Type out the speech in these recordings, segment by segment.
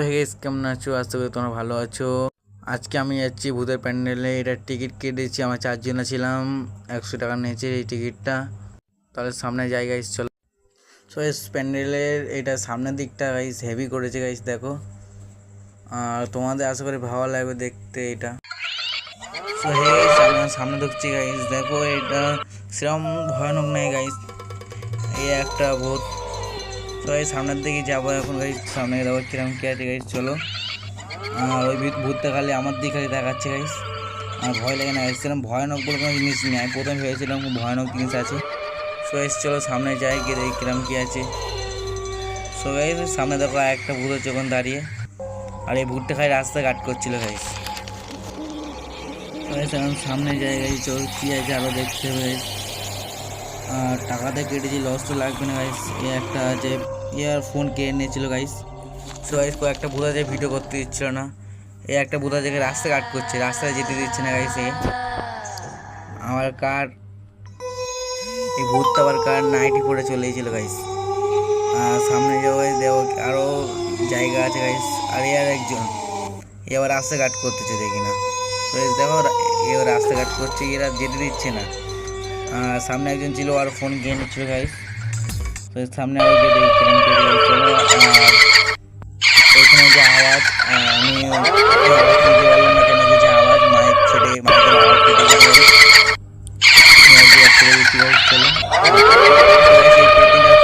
Hey guys, কেমন আছো? আশা করি তোমরা ভালো আছো। আজকে আমি যাচ্ছি ভূতের প্যান্ডেলে। এটা টিকিট কেটেছি, আমার 4 জন ছিলাম। 100 টাকা নিয়েছে এই টিকিটটা। তাহলে সামনে যাই গাইস, চলো। সো গাইস, প্যান্ডেলের এটা সামনের দিকটা গাইস হেভি করেছে গাইস, দেখো। আর তোমাদের আশা করি ভালো লাগবে দেখতে এটা। সো হে গাইস, আমি সামনে ঢুকছি গাইস, দেখো এটা সেরকম ভয়ানক নেই গাইস। এই একটা ভূত। তো এই সামনের দিকে যাবো এখন গাইস, সামনে দেখো কিরম কি আছে গাইস, চলো। আর ওই ভূতটা খালি আমার দিকে খালি দেখাচ্ছে গাইস। আর ভয় লাগে না গাইস, সেরকম ভয়ানক বলে কোনো জিনিস নেই। আমি প্রথমে ভেবেছিলাম খুব ভয়ানক জিনিস আছে। সো গাইস চলো সামনে যাই, গিয়ে দেখি কিরম কি আছে। সো গাইস, সামনে দেখো একটা ভূত হচ্ছে ওখানে দাঁড়িয়ে। আর এই ভূতটা খালি রাস্তা কাট করছিল গাইস। তো গাইস এখন সামনে যাই গাইস, চলো কি আছে আরও দেখতে হবে গাইস। আর টাকাতে কেটেছি, লস তো লাগবে না গাইস। এ একটা আছে ইয়ারফোন কেড়ে নিয়েছিল গাইস। সো গাইস কয়েকটা ভূত আছে, ভিডিও করতে দিচ্ছিল না। এই একটা ভূত আছে রাস্তা কাট করছে, রাস্তায় যেতে দিচ্ছে না গাইস। আমার কার এই ভূতটা আবার কার নাইটি পরে চলে গেছিল গাইস। সামনে যাও গাইস, দেখো আরও জায়গা আছে গাইস। আর একজন এবার রাস্তা কাট করতেছে, দেখি না। তো দেখো এবার রাস্তা কাট করছে, এরা যেতে দিচ্ছে না। সামনে একজন ছিল, আর ফোন গিয়ে নিচ্ছিল গাইস। তো সামনে আরও গিয়ে দেখি কিরম করে গাইস, চলো। আর এখানে যে আওয়াজ, আমি আওয়াজ শুনতে পারলাম না কেন, যে আওয়াজ মাইক ছেড়ে মাইকের আওয়াজ কেটে গেছে। চলো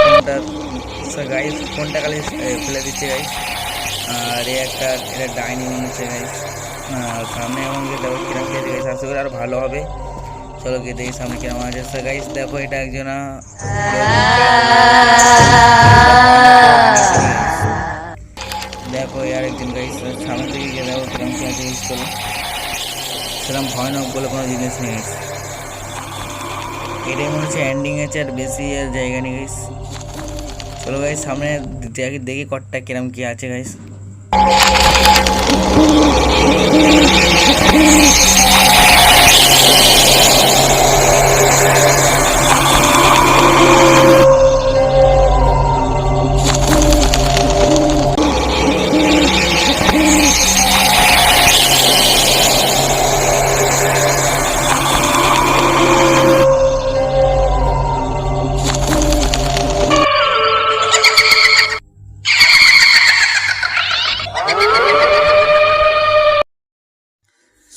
ফোনটা গাইস, ফোনটা খালি ফেলে দিচ্ছে গাইস। আর একটা এটা ডাইনি মনে হচ্ছে গাইস। সামনে এবং দেখো কিরম খেয়েছে গাইস, আশা করি আরো ভালো হবে। চলো গিয়ে দেখি সামনে কিরম আছে গাইস। দেখো এটা একজন দেখো আর একজন গাইস, সামনে থেকে গিয়ে দেখো কিরম কি আছে গাইস, চলো। সেরকম ভয়ানক বলে কোনো জিনিস নেই গাইস। এটাই মনে হচ্ছে এন্ডিং আছে, আর বেশি আর জায়গা নেই গাইস। চলো গাইস সামনে দেখি কটটা কিরম কি আছে গাইস।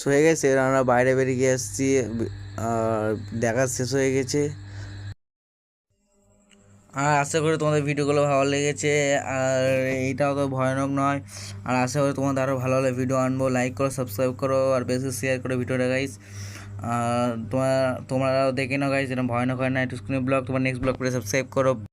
হয়ে গেছে, আমরা বাইরে বেরিয়ে এসেছি। আর দেখা শেষ হয়ে গেছে। আর আশা করি তোমাদের ভিডিওগুলো ভালো লেগেছে। আর এইটাও তো ভয়ানক নয়। আর আশা করি তোমাদের আরও ভালো ভালো ভিডিও আনবো। লাইক করো, সাবস্ক্রাইব করো, আর বেশি শেয়ার করো ভিডিওটা গাইস। তোমরাও দেখে নাও গাইস, এরকম ভয়ানক হয় না। একটু স্ক্রিন ব্লগ, তোমার নেক্সট ব্লগ করে সাবস্ক্রাইব করো।